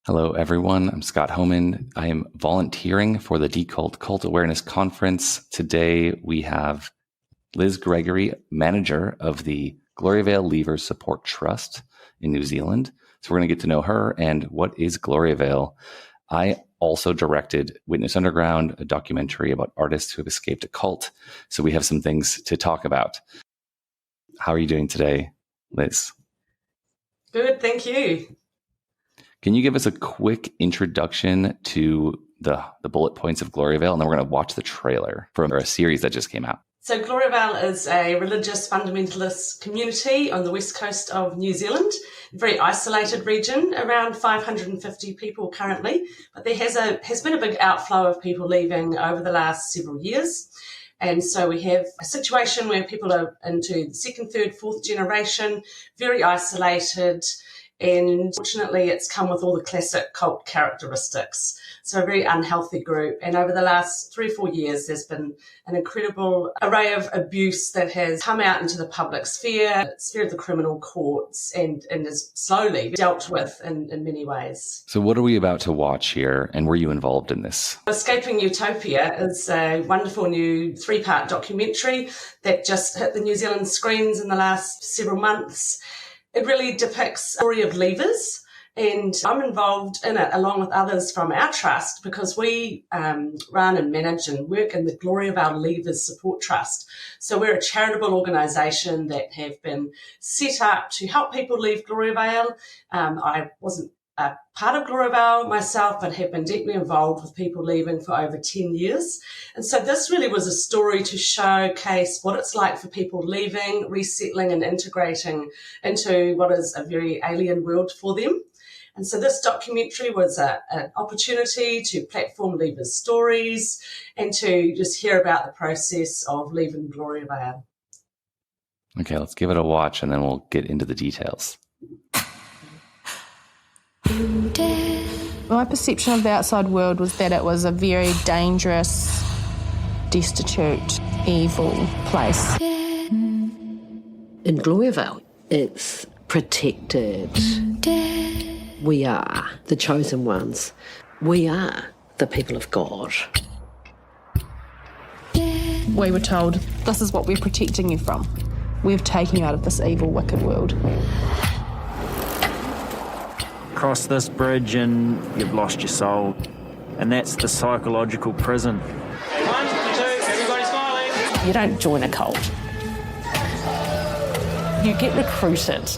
Hello, everyone. I'm Scott Homan. I am volunteering for the Decult Cult Awareness Conference. Today, we have Liz Gregory, manager of the Gloriavale Leavers Support Trust in New Zealand. So we're going to get to know her and what is Gloriavale. I also directed Witness Underground, a documentary about artists who have escaped a cult. So we have some things to talk about. How are you doing today, Liz? Good, thank you. Can you give us a quick introduction to the bullet points of Gloriavale? And then we're going to watch the trailer from a series that just came out. So Gloriavale is a religious fundamentalist community on the west coast of New Zealand, a very isolated region, around 550 people currently. But there has been a big outflow of people leaving over the last several years. And so we have a situation where people are into the second, third, fourth generation, very isolated. And unfortunately, it's come with all the classic cult characteristics. So a very unhealthy group. And over the last 3 or 4 years, there's been an incredible array of abuse that has come out into the public sphere of the criminal courts, and is slowly dealt with in many ways. So what are we about to watch here, and were you involved in this? Escaping Utopia is a wonderful new 3-part documentary that just hit the New Zealand screens in the last several months. It really depicts the story of leavers, and I'm involved in it along with others from our trust because we run and manage and work in the Gloriavale Leavers Support Trust. So we're a charitable organisation that have been set up to help people leave Gloriavale. I wasn't a part of Gloriavale myself, but have been deeply involved with people leaving for over 10 years. And so this really was a story to showcase what it's like for people leaving, resettling and integrating into what is a very alien world for them. And so this documentary was an opportunity to platform leavers' stories and to just hear about the process of leaving Gloriavale. Okay, let's give it a watch and then we'll get into the details. My perception of the outside world was that it was a very dangerous, destitute, evil place. In Gloriavale, it's protected. We are the chosen ones. We are the people of God. We were told, this is what we're protecting you from. We're taking you out of this evil, wicked world. Cross this bridge and you've lost your soul. And that's the psychological prison. 1, 2, everybody smiling. You don't join a cult. You get recruited.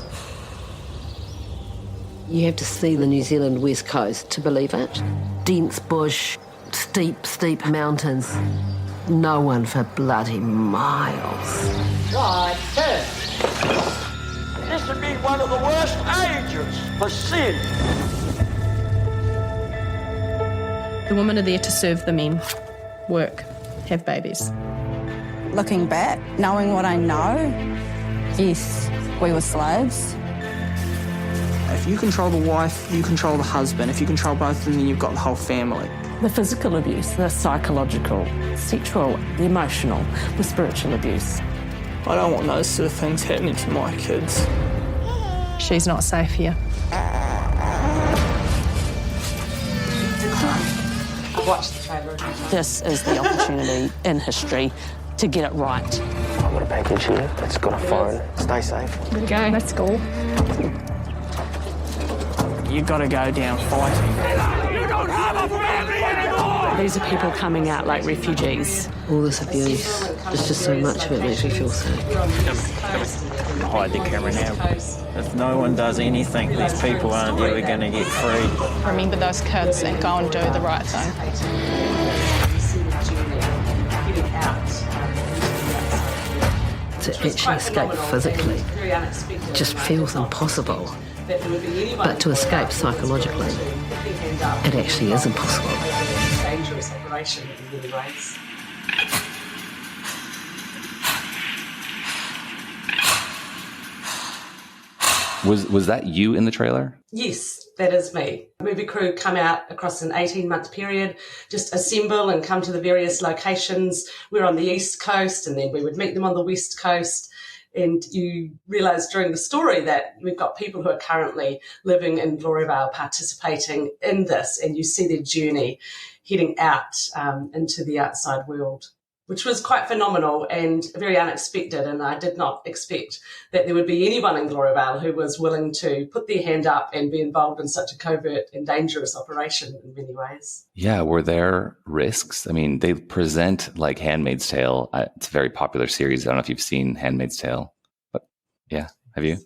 You have to see the New Zealand west coast to believe it. Dense bush, steep mountains. No one for bloody miles. Right, this would be one of the worst ages for sin. The women are there to serve the men, work, have babies. Looking back, knowing what I know, yes, we were slaves. If you control the wife, you control the husband. If you control both of them, then you've got the whole family. The physical abuse, the psychological, sexual, the emotional, the spiritual abuse. I don't want those sort of things happening to my kids. She's not safe here. I've watched the trailer. This is the opportunity in history to get it right. I've got a package here. It's got a phone. Stay safe. There we go. Let's go. You've got to go down fighting. You don't have a family anymore! These are people coming out like refugees. All this abuse, there's just so much of it makes me feel sick. Hide the camera now. If no one does anything, these people aren't ever going to get free. Remember those kids and go and do the right thing. To actually escape physically just feels impossible. But to escape psychologically, it actually is impossible. Dangerous operation in many ways. Was that you in the trailer? Yes, that is me. The movie crew come out across an 18-month period, just assemble and come to the various locations. We're on the East Coast, and then we would meet them on the West Coast. And you realise during the story that we've got people who are currently living in Gloriavale participating in this, and you see their journey heading out into the outside world, which was quite phenomenal and very unexpected. And I did not expect that there would be anyone in Gloriavale who was willing to put their hand up and be involved in such a covert and dangerous operation in many ways. Yeah, were there risks? I mean, they present like Handmaid's Tale. It's a very popular series. I don't know if you've seen Handmaid's Tale, but yeah, have you?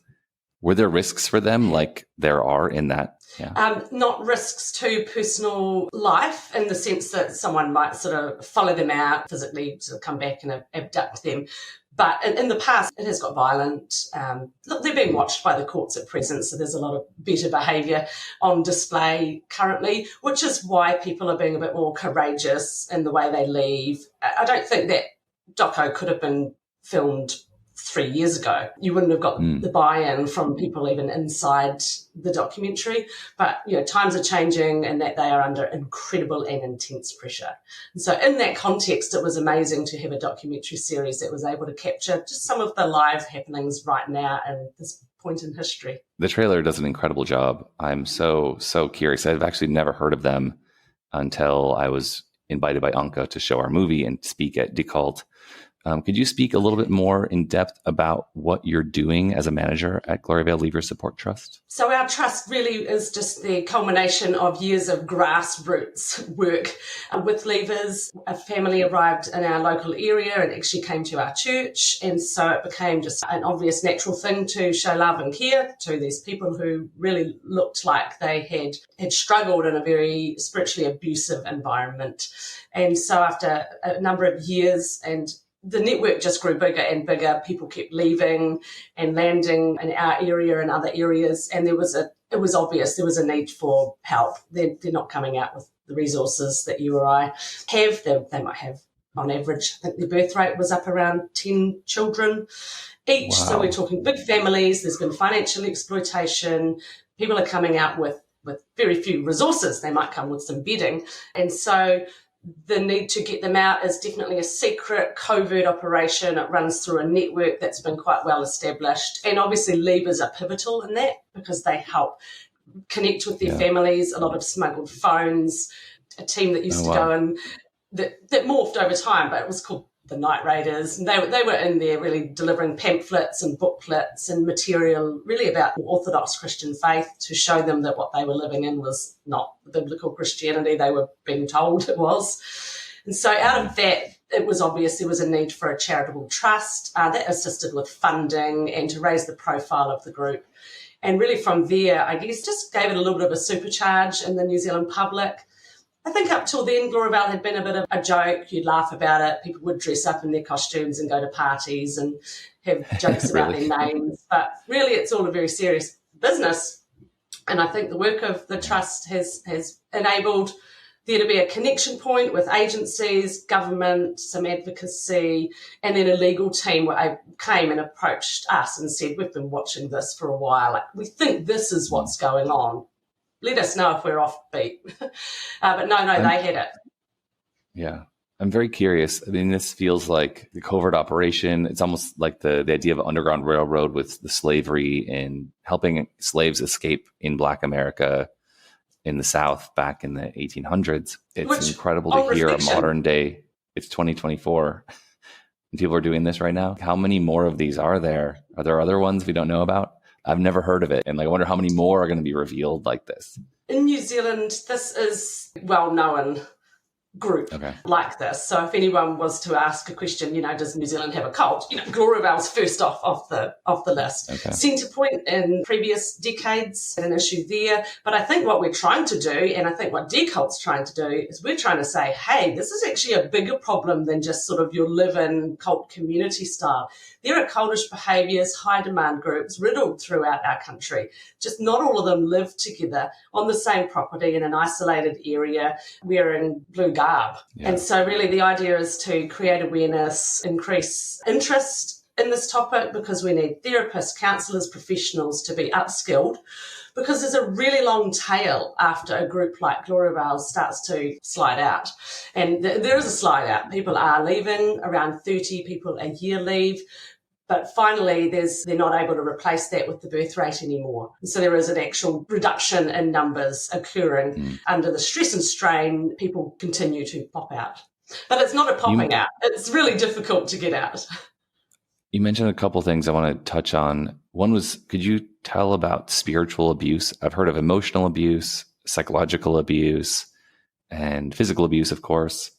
Were there risks for them like there are in that? Yeah. Not risks to personal life in the sense that someone might sort of follow them out, physically sort of come back and abduct them. But in the past, it has got violent. Look, they're being watched by the courts at present, so there's a lot of better behaviour on display currently, which is why people are being a bit more courageous in the way they leave. I don't think that doco could have been filmed 3 years ago. You wouldn't have got the buy-in from people even inside the documentary. But, times are changing and that they are under incredible and intense pressure. And so in that context, it was amazing to have a documentary series that was able to capture just some of the live happenings right now and this point in history. The trailer does an incredible job. I'm so curious. I've actually never heard of them until I was invited by Anka to show our movie and speak at Decult. Could you speak a little bit more in depth about what you're doing as a manager at Gloriavale Leavers Support Trust? So our trust really is just the culmination of years of grassroots work with leavers. A family arrived in our local area and actually came to our church. And so it became just an obvious natural thing to show love and care to these people who really looked like they had struggled in a very spiritually abusive environment. And so after a number of years, and the network just grew bigger and bigger. People kept leaving and landing in our area and other areas. And it was obvious there was a need for help. They're not coming out with the resources that you or I have. They might have, on average, I think their birth rate was up around 10 children each. Wow. So we're talking big families. There's been financial exploitation. People are coming out with very few resources. They might come with some bedding. And so the need to get them out is definitely a secret, covert operation. It runs through a network that's been quite well established. And obviously leavers are pivotal in that because they help connect with their families, a lot of smuggled phones, a team that used to go in that morphed over time, but it was called the Night Raiders. And they were in there really delivering pamphlets and booklets and material really about Orthodox Christian faith to show them that what they were living in was not biblical Christianity they were being told it was. And so out of that, it was obvious there was a need for a charitable trust that assisted with funding and to raise the profile of the group. And really from there, I guess, just gave it a little bit of a supercharge in the New Zealand public. I think up till then, Gloriavale had been a bit of a joke. You'd laugh about it. People would dress up in their costumes and go to parties and have jokes about their names. But really, it's all a very serious business. And I think the work of the trust has enabled there to be a connection point with agencies, government, some advocacy, and then a legal team came and approached us and said, we've been watching this for a while. Like, we think this is what's going on. Let us know if we're offbeat. But no, they had it. Yeah. I'm very curious. I mean, this feels like the covert operation. It's almost like the idea of an underground railroad with the slavery and helping slaves escape in Black America in the South back in the 1800s. It's incredible to hear a modern day. It's 2024. And people are doing this right now. How many more of these are there? Are there other ones we don't know about? I've never heard of it. And I wonder how many more are going to be revealed like this. In New Zealand, this is well-known group like this. So if anyone was to ask a question, does New Zealand have a cult? Gloriavale's first off the list. Centrepoint in previous decades had an issue there. But I think what we're trying to do, and I think what Decult's trying to do, is we're trying to say, hey, this is actually a bigger problem than just sort of your live-in cult community style. There are cultish behaviours, high demand groups riddled throughout our country. Just not all of them live together on the same property in an isolated area wearing blue garb. Yeah. And so really the idea is to create awareness, increase interest in this topic, because we need therapists, counsellors, professionals to be upskilled, because there's a really long tail after a group like Gloriavale starts to slide out. And there is a slide out. People are leaving, around 30 people a year leave. But finally, they're not able to replace that with the birth rate anymore. And so there is an actual reduction in numbers occurring. Under the stress and strain, people continue to pop out. But it's not a popping out. It's really difficult to get out. You mentioned a couple things I want to touch on. One was, could you tell about spiritual abuse? I've heard of emotional abuse, psychological abuse, and physical abuse, of course,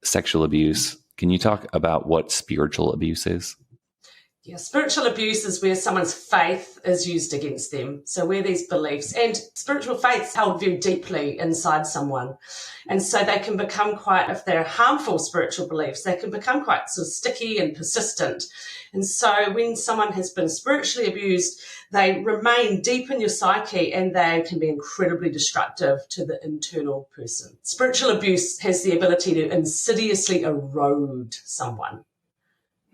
sexual abuse. Can you talk about what spiritual abuse is? Yeah, spiritual abuse is where someone's faith is used against them. So where these beliefs and spiritual faith's held very deeply inside someone. And so they can become quite, if they're harmful spiritual beliefs, they can become quite sort of sticky and persistent. And so when someone has been spiritually abused, they remain deep in your psyche and they can be incredibly destructive to the internal person. Spiritual abuse has the ability to insidiously erode someone.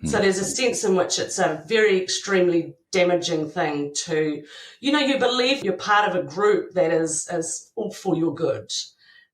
So there's a sense in which it's a very extremely damaging thing to, you believe you're part of a group that is all for your good.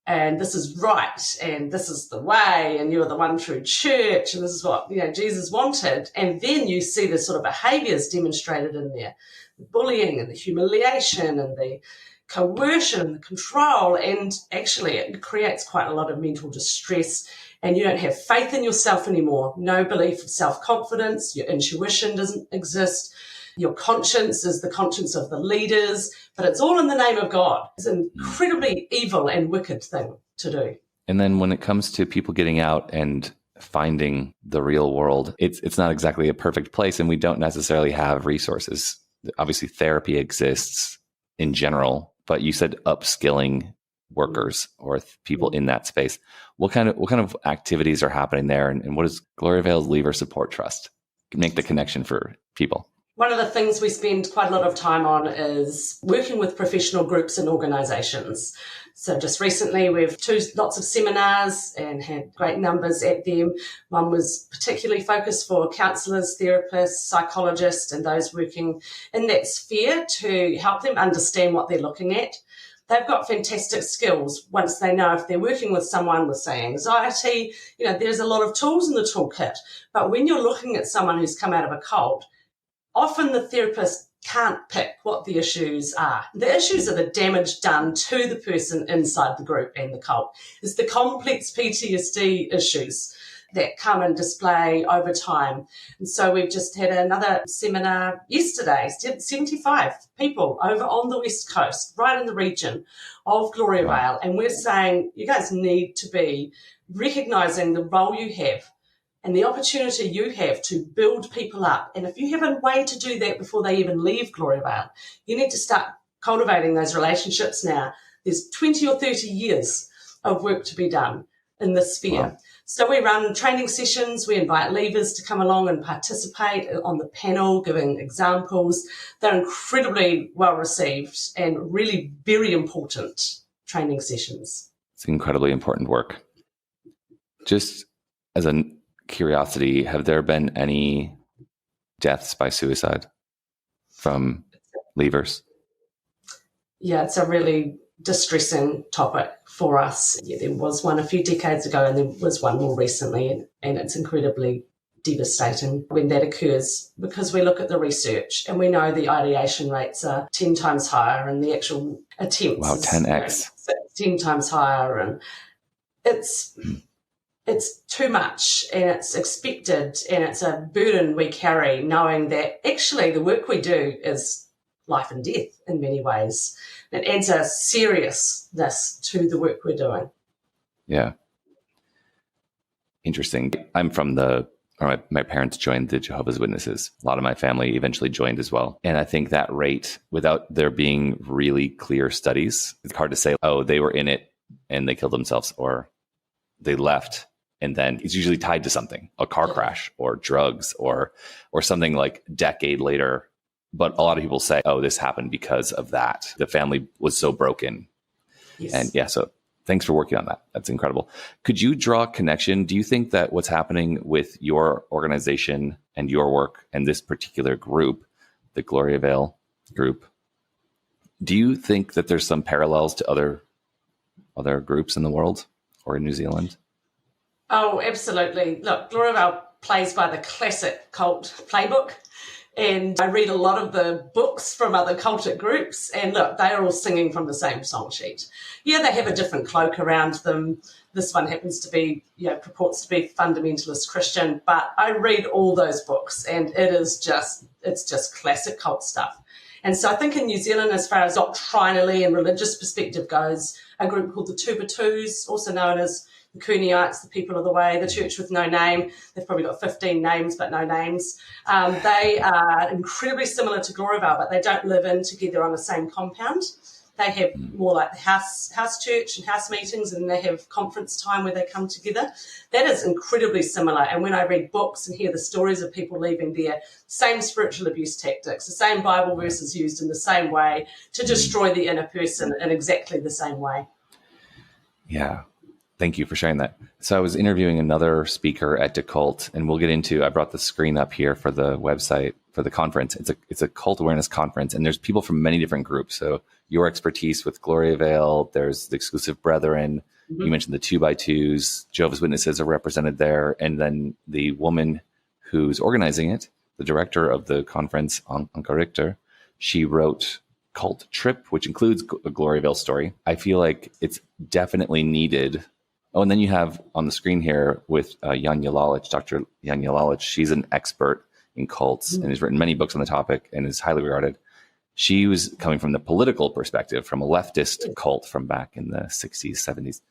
And this is right. And this is the way. And you're the one true church. And this is what, Jesus wanted. And then you see the sort of behaviors demonstrated in there. The bullying and the humiliation and the coercion and the control. And actually it creates quite a lot of mental distress. And you don't have faith in yourself anymore. No belief of self-confidence. Your intuition doesn't exist. Your conscience is the conscience of the leaders, but it's all in the name of God. It's an incredibly evil and wicked thing to do. And then when it comes to people getting out and finding the real world, it's not exactly a perfect place, and we don't necessarily have resources. Obviously, therapy exists in general, but you said upskilling workers or people in that space. What kind of activities are happening there, and what does Gloriavale Leavers Support Trust make the connection for people? One of the things we spend quite a lot of time on is working with professional groups and organisations. So just recently we've lots of seminars and had great numbers at them. One was particularly focused for counsellors, therapists, psychologists, and those working in that sphere to help them understand what they're looking at. They've got fantastic skills once they know if they're working with someone with, say, anxiety. There's a lot of tools in the toolkit. But when you're looking at someone who's come out of a cult, often the therapist can't pick what the issues are. The issues are the damage done to the person inside the group and the cult. It's the complex PTSD issues that come and display over time. And so we've just had another seminar yesterday, 75 people over on the West Coast, right in the region of Gloriavale. And we're saying you guys need to be recognising the role you have and the opportunity you have to build people up. And if you have a way to do that before they even leave Gloriavale, you need to start cultivating those relationships now. There's 20 or 30 years of work to be done in this sphere. Wow. So we run training sessions. We invite leavers to come along and participate on the panel, giving examples. They're incredibly well received and really very important training sessions. It's incredibly important work. Just as a curiosity, have there been any deaths by suicide from leavers? Yeah, it's a really distressing topic for us. Yeah, there was one a few decades ago and there was one more recently, and it's incredibly devastating when that occurs, because we look at the research and we know the ideation rates are 10 times higher and the actual attempts. Wow, 10x. 10 times higher, and it's too much and it's expected and it's a burden we carry, knowing that actually the work we do is life and death in many ways. It adds a seriousness to the work we're doing. Yeah. Interesting. I'm from my parents joined the Jehovah's Witnesses. A lot of my family eventually joined as well. And I think that rate, without there being really clear studies, it's hard to say, oh, they were in it and they killed themselves, or they left. And then it's usually tied to something, a car crash or drugs or something like a decade later. But a lot of people say, oh, this happened because of that. The family was so broken. Yes. And yeah, so thanks for working on that. That's incredible. Could you draw a connection? Do you think that what's happening with your organization and your work and this particular group, the Gloriavale group, do you think that there's some parallels to other groups in the world or in New Zealand? Oh, absolutely. Look, Gloriavale plays by the classic cult playbook. And I read a lot of the books from other cultic groups, and look, they are all singing from the same song sheet. Yeah, they have a different cloak around them. This one happens to be, purports to be fundamentalist Christian, but I read all those books, and it's just classic cult stuff. And so I think in New Zealand, as far as doctrinally and religious perspective goes, a group called the Tubatus, also known as the Cooneites, the people of the way, the church with no name. They've probably got 15 names, but no names. They are incredibly similar to Gloriavale, but they don't live in together on the same compound. They have more like the house church and house meetings, and they have conference time where they come together. That is incredibly similar. And when I read books and hear the stories of people leaving there, same spiritual abuse tactics, the same Bible verses used in the same way to destroy the inner person in exactly the same way. Yeah. Thank you for sharing that. So I was interviewing another speaker at Decult, and we'll get into, I brought the screen up here for the website for the conference. It's a cult awareness conference, and there's people from many different groups. So your expertise with Gloriavale, there's the Exclusive Brethren, you mentioned the 2x2s, Jehovah's Witnesses are represented there, and then the woman who's organizing it, the director of the conference, Anka Richter, she wrote Cult Trip, which includes a Gloriavale story. I feel like it's definitely needed. Oh, and then you have on the screen here with Janja Lalich, Dr. Janja Lalich. She's an expert in cults and has written many books on the topic and is highly regarded. She was coming from the political perspective, from a leftist cult from back in the 60s, 70s,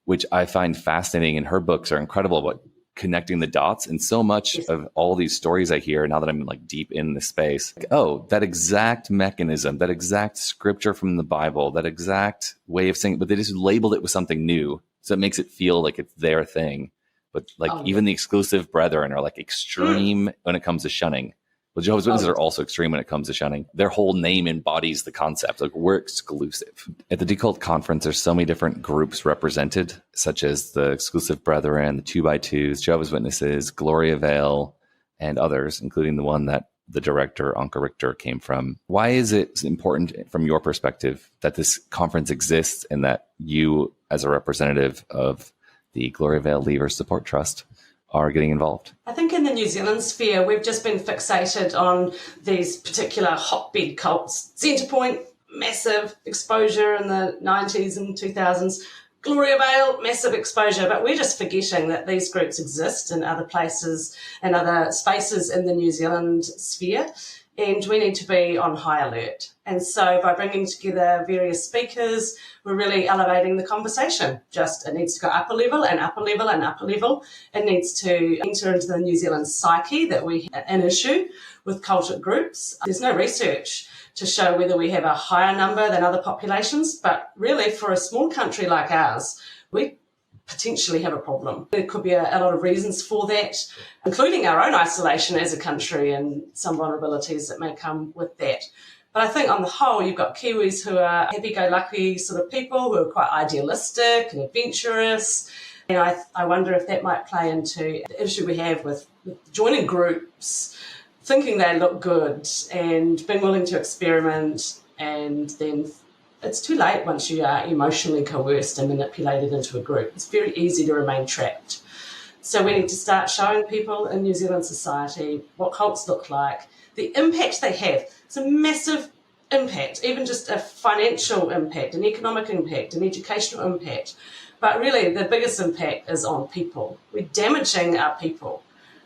which I find fascinating. And her books are incredible about connecting the dots. And so much of all these stories I hear now that I'm like deep in the space, that exact mechanism, that exact scripture from the Bible, that exact way of saying it, but they just labeled it with something new. So it makes it feel like it's their thing. But even the Exclusive Brethren are like extreme when it comes to shunning. Well, Jehovah's Witnesses are also extreme when it comes to shunning. Their whole name embodies the concept. Like, we're exclusive. At the Decult conference, there's so many different groups represented, such as the Exclusive Brethren, the 2x2s, Jehovah's Witnesses, Gloriavale, and others, including the one that the director, Anka Richter, came from. Why is it important from your perspective that this conference exists and that you, as a representative of the Gloriavale Leavers Support Trust, are getting involved? I think in the New Zealand sphere, we've just been fixated on these particular hotbed cults. Centrepoint, massive exposure in the 90s and 2000s. Gloriavale, massive exposure, but we're just forgetting that these groups exist in other places and other spaces in the New Zealand sphere, and we need to be on high alert. And so by bringing together various speakers, we're really elevating the conversation. It needs to go up a level and up a level and up a level. It needs to enter into the New Zealand psyche that we have an issue with cultic groups. There's no research to show whether we have a higher number than other populations, but really for a small country like ours, we potentially have a problem. There could be a lot of reasons for that, including our own isolation as a country and some vulnerabilities that may come with that. But I think on the whole, you've got Kiwis who are happy-go-lucky sort of people who are quite idealistic and adventurous. And I wonder if that might play into the issue we have with joining groups, thinking they look good and being willing to experiment, and then it's too late once you are emotionally coerced and manipulated into a group. It's very easy to remain trapped. So we need to start showing people in New Zealand society what cults look like, the impact they have. It's a massive impact, even just a financial impact, an economic impact, an educational impact. But really the biggest impact is on people. We're damaging our people,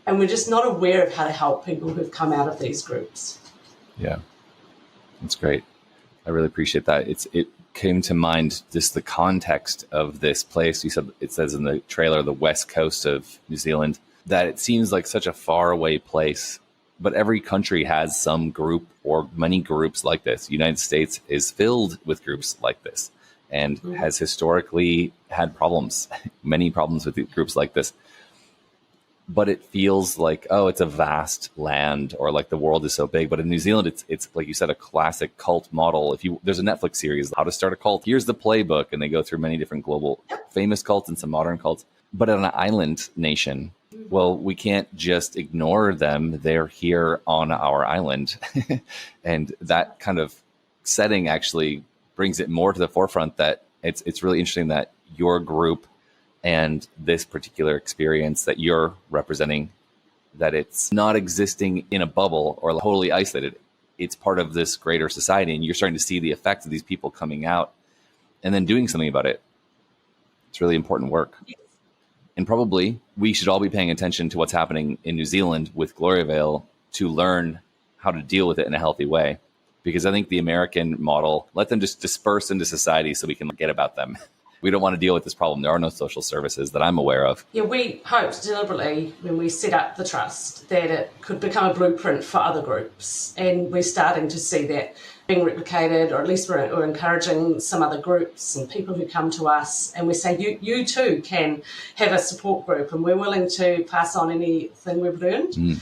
and we're just not aware of how to help people who've come out of these groups. Yeah, that's great. I really appreciate that. It came to mind just the context of this place. You said it says in the trailer, the west coast of New Zealand, that it seems like such a far away place, but every country has some group or many groups like this. The United States is filled with groups like this and has historically had problems, many problems with groups like this. But it feels like, it's a vast land, or like the world is so big. But in New Zealand, it's like you said, a classic cult model. There's a Netflix series, How to Start a Cult. Here's the playbook, and they go through many different global famous cults and some modern cults. But in an island nation, well, we can't just ignore them. They're here on our island. And that kind of setting actually brings it more to the forefront that it's really interesting that your group and this particular experience that you're representing that it's not existing in a bubble or totally isolated. It's part of this greater society, and you're starting to see the effects of these people coming out and then doing something about it. It's really important work. And probably we should all be paying attention to what's happening in New Zealand with Gloriavale to learn how to deal with it in a healthy way. Because I think the American model, let them just disperse into society so we can forget about them. We don't want to deal with this problem. There are no social services that I'm aware of. Yeah, we hoped deliberately when we set up the trust that it could become a blueprint for other groups. And we're starting to see that being replicated, or at least we're encouraging some other groups and people who come to us. And we say, you too can have a support group, and we're willing to pass on anything we've learned.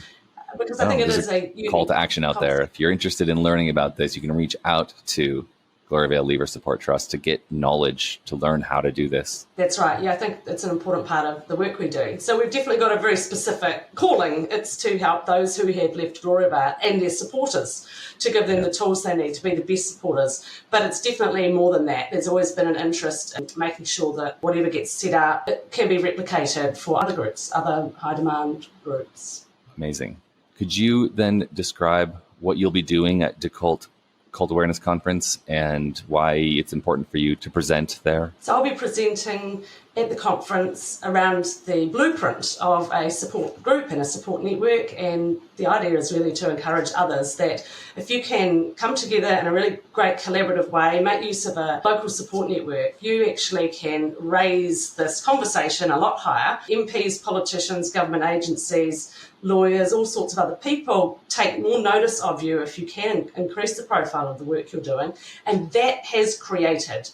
Because I think it is a call to action out there. If you're interested in learning about this, you can reach out to Gloriavale Leavers Support Trust to get knowledge, to learn how to do this. That's right. Yeah, I think it's an important part of the work we do. So we've definitely got a very specific calling. It's to help those who have left Gloriavale and their supporters, to give them the tools they need to be the best supporters. But it's definitely more than that. There's always been an interest in making sure that whatever gets set up, it can be replicated for other groups, other high demand groups. Amazing. Could you then describe what you'll be doing at Decult Cult Awareness Conference and why it's important for you to present there? So I'll be presenting at the conference around the blueprint of a support group and a support network, and the idea is really to encourage others that if you can come together in a really great collaborative way, make use of a local support network, you actually can raise this conversation a lot higher. MPs, politicians, government agencies, lawyers, all sorts of other people take more notice of you if you can increase the profile of the work you're doing, and that has created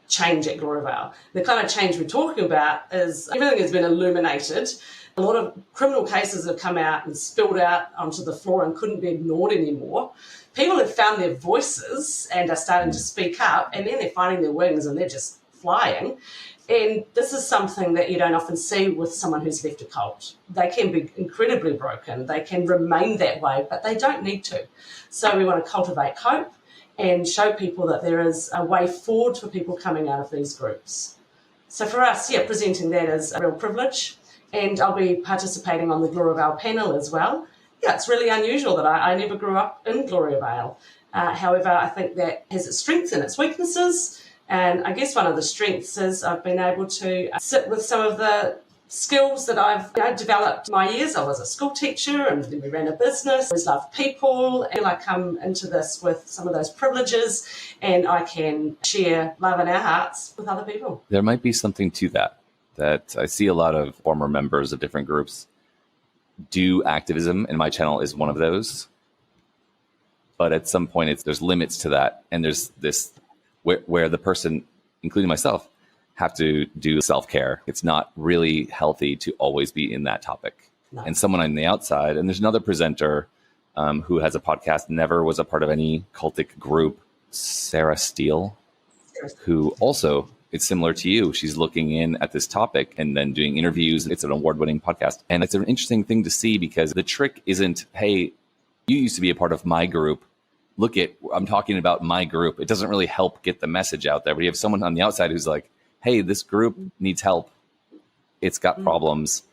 change at Gloriavale. The kind of change we're talking about is everything has been illuminated. A lot of criminal cases have come out and spilled out onto the floor and couldn't be ignored anymore. People have found their voices and are starting to speak up, and then they're finding their wings and they're just flying. And this is something that you don't often see with someone who's left a cult. They can be incredibly broken. They can remain that way, but they don't need to. So we want to cultivate hope and show people that there is a way forward for people coming out of these groups. So for us, presenting that is a real privilege, and I'll be participating on the Gloriavale panel as well. Yeah, it's really unusual that I never grew up in Gloriavale. However, I think that has its strengths and its weaknesses, and I guess one of the strengths is I've been able to sit with some of the skills that I've developed my years. I was a school teacher and then we ran a business. I always loved people, and I come into this with some of those privileges, and I can share love in our hearts with other people. There might be something to that I see a lot of former members of different groups do activism, and my channel is one of those. But at some point, there's limits to that, and there's this where the person, including myself, have to do self-care. It's not really healthy to always be in that topic. No. And someone on the outside, and there's another presenter who has a podcast, never was a part of any cultic group, Sarah Steele, who also, it's similar to you. She's looking in at this topic and then doing interviews. It's an award-winning podcast. And it's an interesting thing to see, because the trick isn't, hey, you used to be a part of my group. Look I'm talking about my group. It doesn't really help get the message out there. But you have someone on the outside who's like, hey, this group needs help. It's got problems.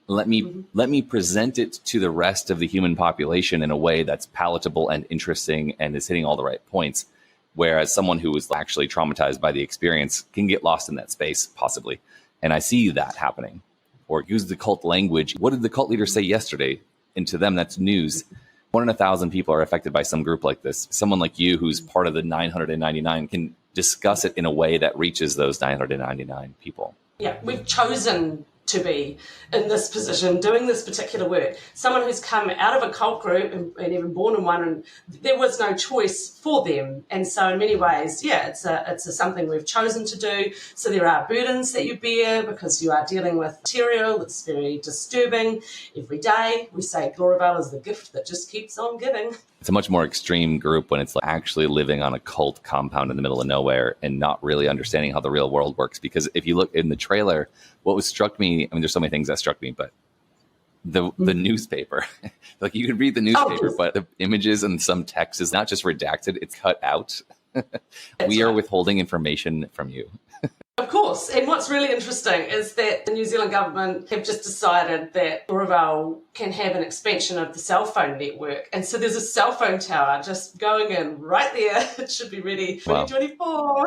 Let me present it to the rest of the human population in a way that's palatable and interesting and is hitting all the right points. Whereas someone who was actually traumatized by the experience can get lost in that space, possibly. And I see that happening. Or use the cult language. What did the cult leader say yesterday? And to them, that's news. 1 in 1,000 people are affected by some group like this. Someone like you, who's part of the 999, can discuss it in a way that reaches those 999 people. Yeah, we've chosen to be in this position, doing this particular work. Someone who's come out of a cult group and even born in one, and there was no choice for them. And so in many ways, it's something we've chosen to do. So there are burdens that you bear because you are dealing with material that's very disturbing every day. We say Gloriavale is the gift that just keeps on giving. It's a much more extreme group when it's actually living on a cult compound in the middle of nowhere and not really understanding how the real world works. Because if you look in the trailer, what struck me, there's so many things that struck me, but the newspaper, like you could read the newspaper, but the images and some text is not just redacted, it's cut out. We are withholding information from you. Of course. And what's really interesting is that the New Zealand government have just decided that Gloriavale can have an expansion of the cell phone network. And so there's a cell phone tower just going in right there. It should be ready 2024.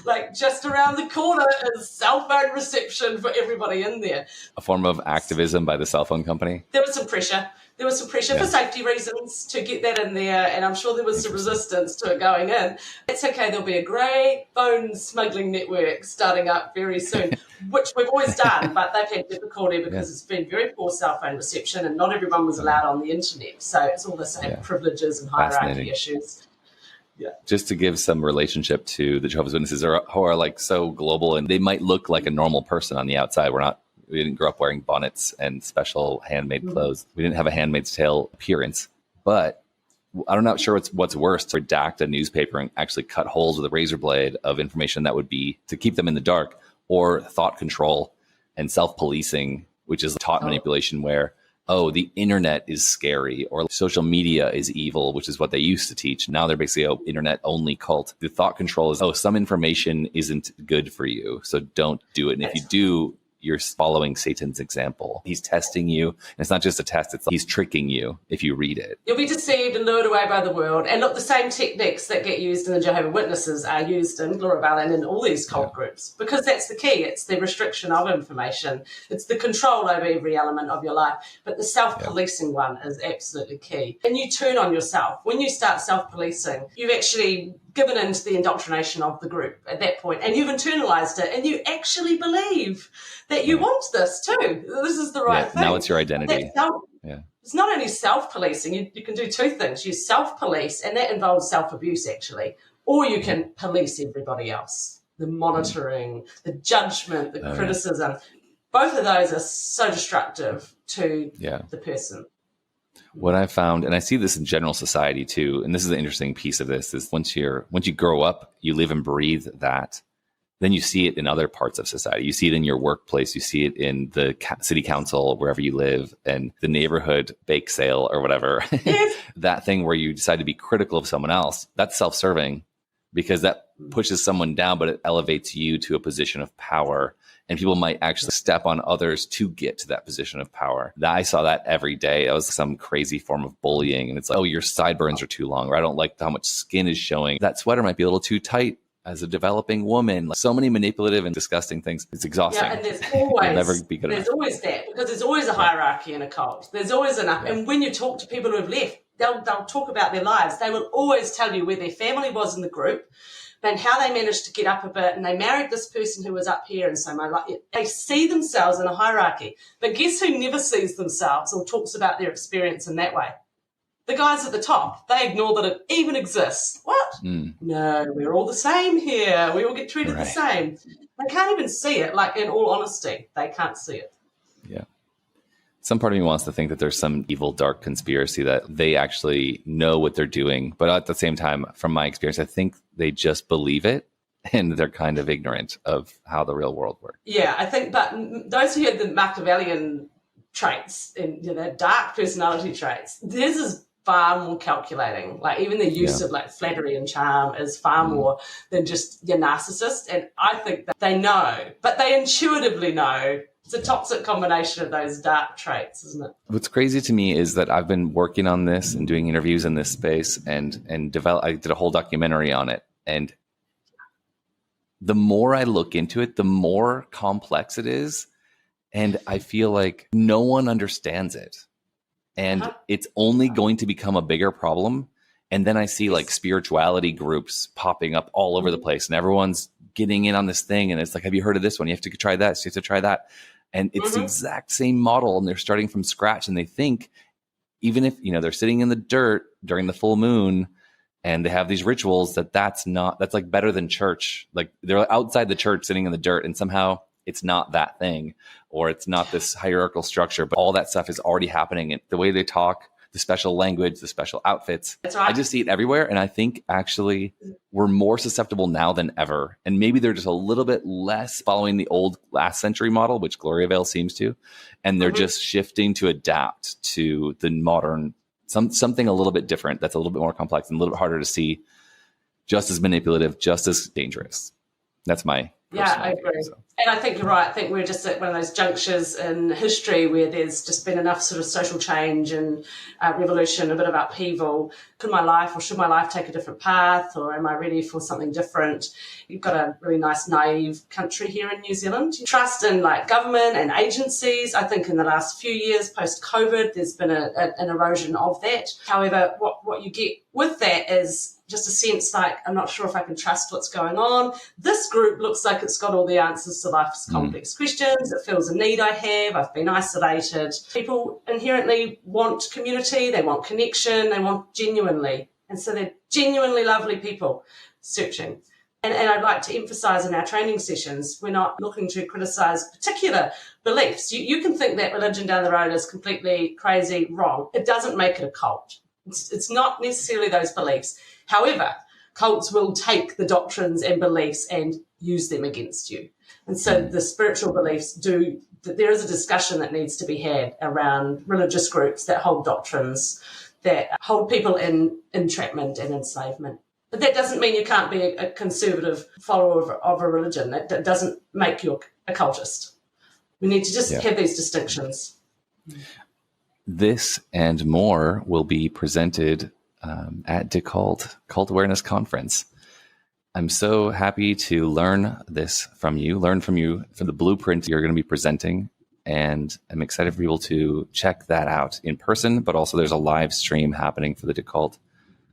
Like just around the corner is cell phone reception for everybody in there. A form of activism by the cell phone company? There was some pressure. There was some pressure for safety reasons to get that in there, and I'm sure there was some resistance to it going in. It's okay, there'll be a grey phone smuggling network starting up very soon, which we've always done, but they've had difficulty because it's been very poor cell phone reception and not everyone was allowed on the internet. So it's all the same privileges and hierarchy issues. Yeah. Just to give some relationship to the Jehovah's Witnesses who are like so global, and they might look like a normal person on the outside. We didn't grow up wearing bonnets and special handmade clothes. We didn't have a Handmaid's Tale appearance, but I'm not sure what's worse, to redact a newspaper and actually cut holes with a razor blade of information that would be to keep them in the dark, or thought control and self-policing, which is thought manipulation where, the internet is scary or social media is evil, which is what they used to teach. Now they're basically an internet only cult. The thought control is, some information isn't good for you, so don't do it. And if you do, you're following Satan's example. He's testing you. And it's not just a test. It's like he's tricking you if you read it. You'll be deceived and lured away by the world. And look, the same techniques that get used in the Jehovah's Witnesses are used in Gloriavale and in all these cult groups, because that's the key. It's the restriction of information. It's the control over every element of your life. But the self-policing one is absolutely key. And you turn on yourself. When you start self-policing, you've actually given into the indoctrination of the group at that point, and you've internalized it, and you actually believe that you want this too. This is the right thing. Now it's your identity. It's not only self-policing. You can do two things. You self-police, and that involves self-abuse actually, or you can police everybody else. The monitoring, the judgment, the criticism. Both of those are so destructive to the person. What I found, and I see this in general society too, and this is the interesting piece of this, is once you grow up, you live and breathe that, then you see it in other parts of society. You see it in your workplace. You see it in the city council, wherever you live, and the neighborhood bake sale or whatever. That thing where you decide to be critical of someone else, that's self-serving, because that pushes someone down, but it elevates you to a position of power. And people might actually step on others to get to that position of power. I saw that every day. That was some crazy form of bullying. And it's like, your sideburns are too long, or I don't like how much skin is showing. That sweater might be a little too tight as a developing woman. Like, so many manipulative and disgusting things. It's exhausting. Yeah, and there's always, never be good enough. Always that, because there's always a hierarchy in a cult. There's always enough. And when you talk to people who have left, they'll talk about their lives. They will always tell you where their family was in the group, and how they managed to get up a bit, and they married this person who was up here, and so they see themselves in a hierarchy. But guess who never sees themselves or talks about their experience in that way? The guys at the top. They ignore that it even exists. What? No, we're all the same here. We all get treated the same. They can't even see it, like, in all honesty. They can't see it. Yeah. Some part of me wants to think that there's some evil, dark conspiracy that they actually know what they're doing. But at the same time, from my experience, I think they just believe it, and they're kind of ignorant of how the real world works. Yeah, I think, but those who have the Machiavellian traits and dark personality traits, theirs is far more calculating. Like, even the use of like flattery and charm is far more than just your narcissist. And I think that they know, but they intuitively know. It's a toxic combination of those dark traits, isn't it? What's crazy to me is that I've been working on this and doing interviews in this space, and I did a whole documentary on it. And the more I look into it, the more complex it is. And I feel like no one understands it. And it's only going to become a bigger problem. And then I see like spirituality groups popping up all over the place, and everyone's getting in on this thing. And it's like, have you heard of this one? You have to try that. You have to try that. And it's the exact same model, and they're starting from scratch. And they think, even if, they're sitting in the dirt during the full moon and they have these rituals, that's like better than church. Like, they're outside the church sitting in the dirt, and somehow it's not that thing, or it's not this hierarchical structure, but all that stuff is already happening. And the way they talk, the special language, the special outfits. That's right. I just see it everywhere. And I think actually we're more susceptible now than ever. And maybe they're just a little bit less following the old last century model, which Gloriavale seems to. And they're just shifting to adapt to the modern, something a little bit different, that's a little bit more complex and a little bit harder to see, just as manipulative, just as dangerous. That's my Yeah, I agree. So. And I think you're right. I think we're just at one of those junctures in history where there's just been enough sort of social change and revolution, a bit of upheaval. Should my life take a different path, or am I ready for something different? You've got a really nice, naive country here in New Zealand. Trust in government and agencies. I think in the last few years post-COVID, there's been an erosion of that. However, what you get with that is just a sense I'm not sure if I can trust what's going on. This group looks like it's got all the answers to life's complex questions. It fills a need I have. I've been isolated. People inherently want community. They want connection. They want genuinely. And so they're genuinely lovely people searching. And I'd like to emphasise in our training sessions, we're not looking to criticise particular beliefs. You can think that religion down the road is completely crazy, wrong. It doesn't make it a cult. It's not necessarily those beliefs. However, cults will take the doctrines and beliefs and use them against you. And so the spiritual beliefs there is a discussion that needs to be had around religious groups that hold doctrines, that hold people in entrapment and enslavement. But that doesn't mean you can't be a conservative follower of a religion. That doesn't make you a cultist. We need to just have these distinctions. This and more will be presented at Decult Cult Awareness Conference. I'm so happy to learn from the blueprint you're going to be presenting, and I'm excited for people to check that out in person, but also there's a live stream happening for the Decult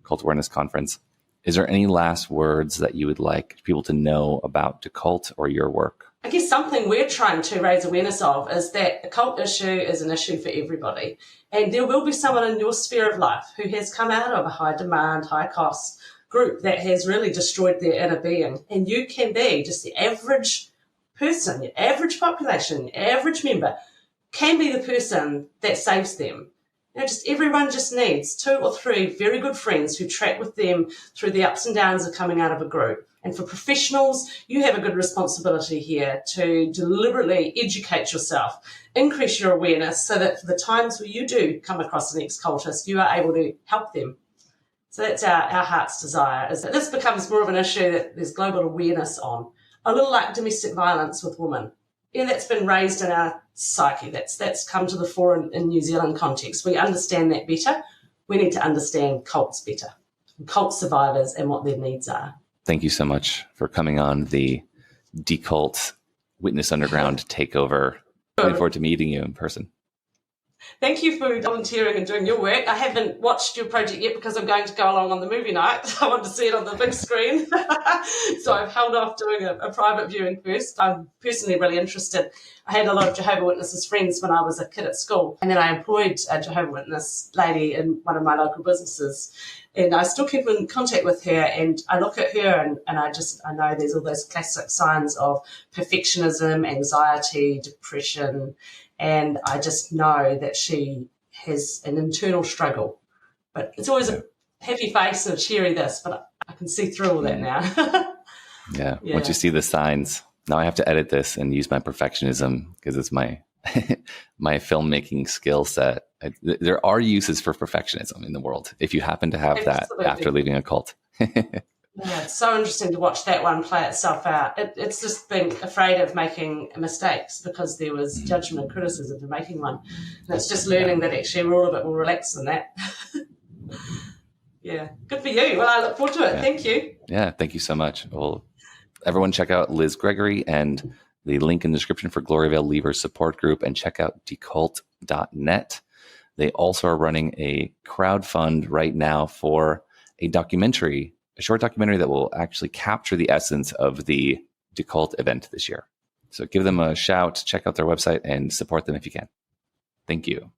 Cult Awareness Conference. Is there any last words that you would like people to know about Decult or your work? I guess something we're trying to raise awareness of is that a cult issue is an issue for everybody. And there will be someone in your sphere of life who has come out of a high demand, high cost group that has really destroyed their inner being. And you can be just the average person, your average population, your average member can be the person that saves them. Everyone just needs 2 or 3 very good friends who track with them through the ups and downs of coming out of a group. And for professionals, you have a good responsibility here to deliberately educate yourself, increase your awareness so that for the times where you do come across an ex-cultist, you are able to help them. So that's our heart's desire, is that this becomes more of an issue that there's global awareness on, a little like domestic violence with women. Yeah, that's been raised in our psyche. That's come to the fore in New Zealand context. We understand that better. We need to understand cults better, cult survivors and what their needs are. Thank you so much for coming on the Decult Witness Underground takeover. Looking forward to meeting you in person. Thank you for volunteering and doing your work. I haven't watched your project yet because I'm going to go along on the movie night. I want to see it on the big screen. So I've held off doing a private viewing first. I'm personally really interested. I had a lot of Jehovah's Witnesses friends when I was a kid at school. And then I employed a Jehovah's Witness lady in one of my local businesses. And I still keep in contact with her, and I look at her and I know there's all those classic signs of perfectionism, anxiety, depression, and I just know that she has an internal struggle. But it's always a happy face and cheery this, but I can see through all that now. Yeah, once you see the signs. Now I have to edit this and use my perfectionism because it's my my filmmaking skill set. There are uses for perfectionism in the world if you happen to have that after leaving a cult. Yeah, it's so interesting to watch that one play itself out. It's just being afraid of making mistakes because there was judgment and criticism for making one. And it's just learning that actually we're all a bit more relaxed than that. Yeah, good for you. Well, I look forward to it. Yeah. Thank you. Yeah, thank you so much. Well, everyone check out Liz Gregory and the link in the description for Gloriavale Leavers Support Group, and check out decult.net. They also are running a crowdfund right now for a short documentary that will actually capture the essence of the Decult event this year. So give them a shout, check out their website, and support them if you can. Thank you.